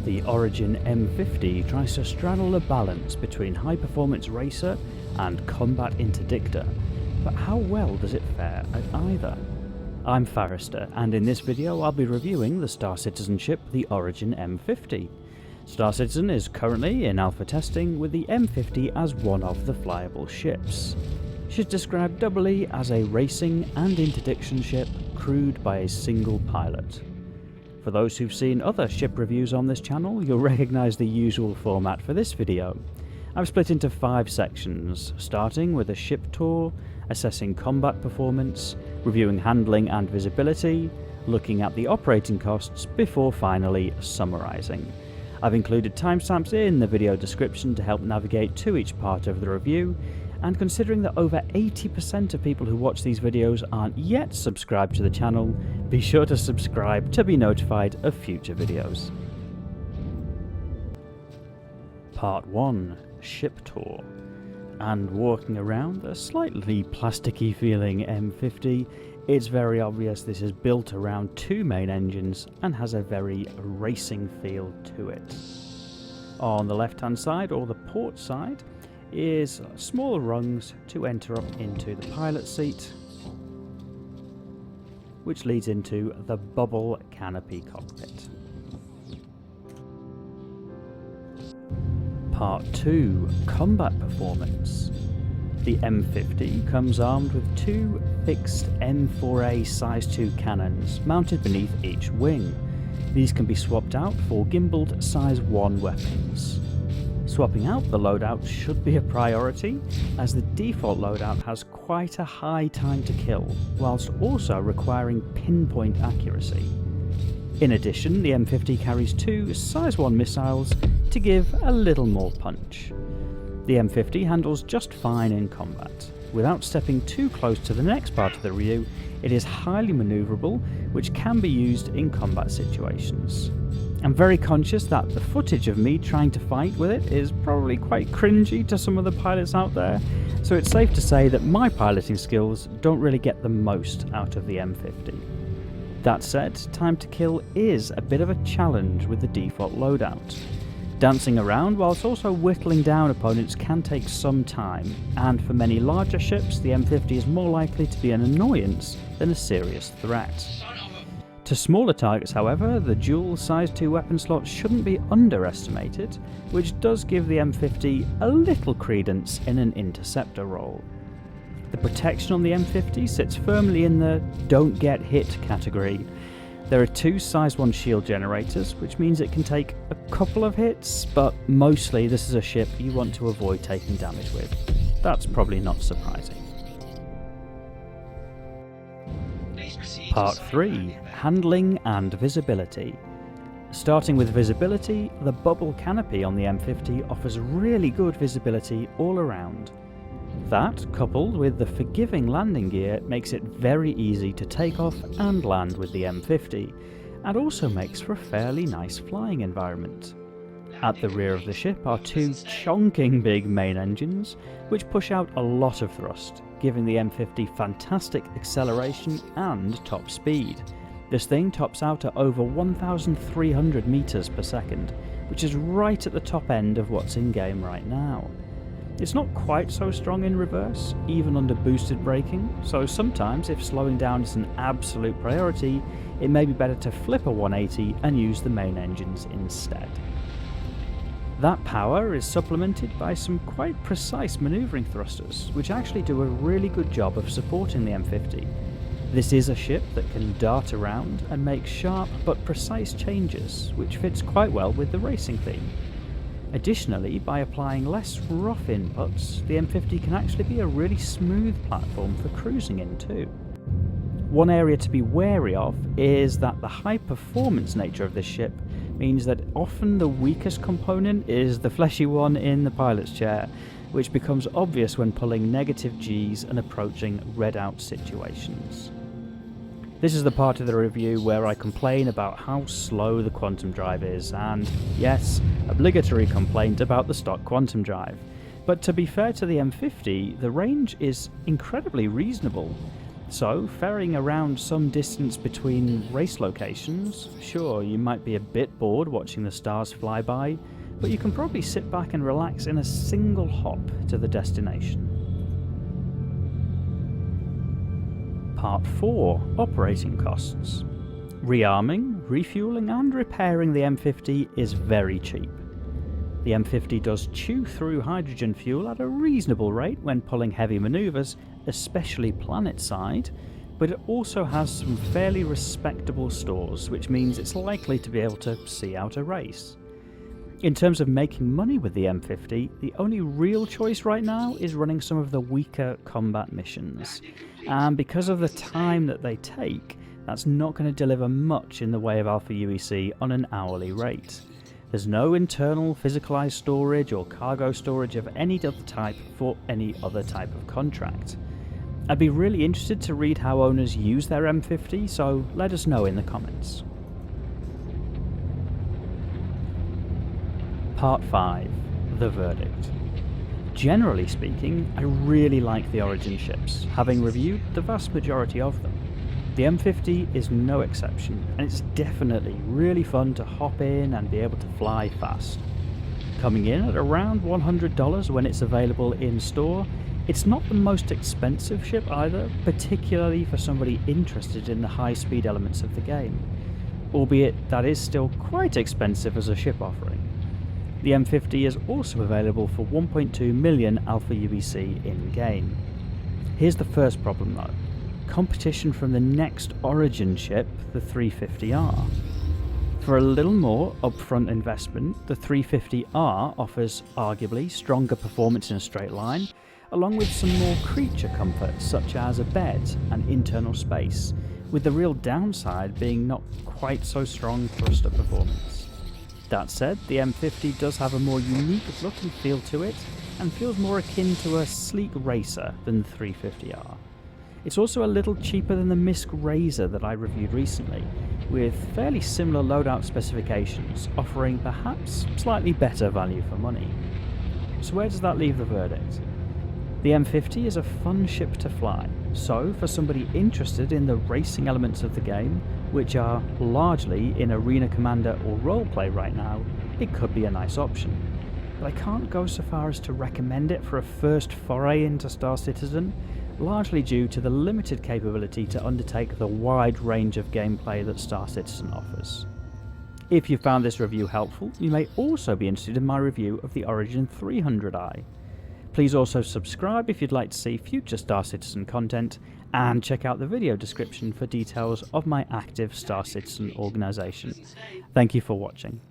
The Origin M50 tries to straddle the balance between high-performance racer and combat interdictor, but how well does it fare at either? I'm Forrester, and in this video I'll be reviewing the Star Citizen ship, the Origin M50. Star Citizen is currently in alpha testing, with the M50 as one of the flyable ships. She's described doubly as a racing and interdiction ship crewed by a single pilot. For those who've seen other ship reviews on this channel, you'll recognise the usual format for this video. I've split into 5 sections, starting with a ship tour, assessing combat performance, reviewing handling and visibility, looking at the operating costs, before finally summarising. I've included timestamps in the video description to help navigate to each part of the review, and considering that over 80% of people who watch these videos aren't yet subscribed to the channel, be sure to subscribe to be notified of future videos. Part 1. Ship Tour. And walking around a slightly plasticky feeling M50, it's very obvious this is built around 2 main engines and has a very racing feel to it. On the left hand side, or the port side, is smaller rungs to enter up into the pilot seat, which leads into the bubble canopy cockpit. Part 2. Combat performance. The M50 comes armed with 2 fixed M4A size 2 cannons mounted beneath each wing. These can be swapped out for gimbaled size 1 weapons. Swapping out the loadout should be a priority, as the default loadout has quite a high time to kill, whilst also requiring pinpoint accuracy. In addition, the M50 carries 2 size 1 missiles to give a little more punch. The M50 handles just fine in combat. Without stepping too close to the next part of the review, it is highly manoeuvrable, which can be used in combat situations. I'm very conscious that the footage of me trying to fight with it is probably quite cringy to some of the pilots out there, so it's safe to say that my piloting skills don't really get the most out of the M50. That said, time to kill is a bit of a challenge with the default loadout. Dancing around whilst also whittling down opponents can take some time, and for many larger ships the M50 is more likely to be an annoyance than a serious threat. To smaller targets, however, the dual size 2 weapon slot shouldn't be underestimated, which does give the M50 a little credence in an interceptor role. The protection on the M50 sits firmly in the don't get hit category. There are 2 size 1 shield generators, which means it can take a couple of hits, but mostly this is a ship you want to avoid taking damage with. That's probably not surprising. Part 3. Handling and visibility. Starting with visibility, the bubble canopy on the M50 offers really good visibility all around. That, coupled with the forgiving landing gear, makes it very easy to take off and land with the M50, and also makes for a fairly nice flying environment. At the rear of the ship are 2 chonking big main engines, which push out a lot of thrust, giving the M50 fantastic acceleration and top speed. This thing tops out at over 1,300 meters per second, which is right at the top end of what's in game right now. It's not quite so strong in reverse, even under boosted braking, so sometimes if slowing down is an absolute priority, it may be better to flip a 180 and use the main engines instead. That power is supplemented by some quite precise manoeuvring thrusters, which actually do a really good job of supporting the M50. This is a ship that can dart around and make sharp but precise changes, which fits quite well with the racing theme. Additionally, by applying less rough inputs, the M50 can actually be a really smooth platform for cruising in too. One area to be wary of is that the high performance nature of this ship means that often the weakest component is the fleshy one in the pilot's chair, which becomes obvious when pulling negative Gs and approaching red out situations. This is the part of the review where I complain about how slow the quantum drive is, and yes, obligatory complaint about the stock quantum drive. But to be fair to the M50, the range is incredibly reasonable. So, ferrying around some distance between race locations, sure, you might be a bit bored watching the stars fly by, but you can probably sit back and relax in a single hop to the destination. Part 4. Operating costs. Rearming, refueling and repairing the M50 is very cheap. The M50 does chew through hydrogen fuel at a reasonable rate when pulling heavy manoeuvres, especially planet-side, but it also has some fairly respectable stores, which means it's likely to be able to see out a race. In terms of making money with the M50, the only real choice right now is running some of the weaker combat missions, and because of the time that they take, that's not going to deliver much in the way of Alpha UEC on an hourly rate. There's no internal physicalized storage or cargo storage of any other type for any other type of contract. I'd be really interested to read how owners use their M50, so let us know in the comments. Part 5. The verdict. Generally speaking, I really like the Origin ships, having reviewed the vast majority of them. The M50 is no exception, and it's definitely really fun to hop in and be able to fly fast. Coming in at around $100 when it's available in store, it's not the most expensive ship either, particularly for somebody interested in the high-speed elements of the game, albeit that is still quite expensive as a ship offering. The M50 is also available for 1.2 million Alpha UEC in-game. Here's the first problem though. Competition from the next Origin ship, the 350R. For a little more upfront investment, the 350R offers arguably stronger performance in a straight line, along with some more creature comforts such as a bed and internal space, with the real downside being not quite so strong thruster performance. That said, the M50 does have a more unique look and feel to it, and feels more akin to a sleek racer than the 350R. It's also a little cheaper than the MISC Razor that I reviewed recently, with fairly similar loadout specifications, offering perhaps slightly better value for money. So where does that leave the verdict? The M50 is a fun ship to fly, so for somebody interested in the racing elements of the game, which are largely in Arena Commander or roleplay right now, it could be a nice option. But I can't go so far as to recommend it for a first foray into Star Citizen, largely due to the limited capability to undertake the wide range of gameplay that Star Citizen offers. If you found this review helpful, you may also be interested in my review of the Origin 300i. Please also subscribe if you'd like to see future Star Citizen content, and check out the video description for details of my active Star Citizen organisation. Thank you for watching.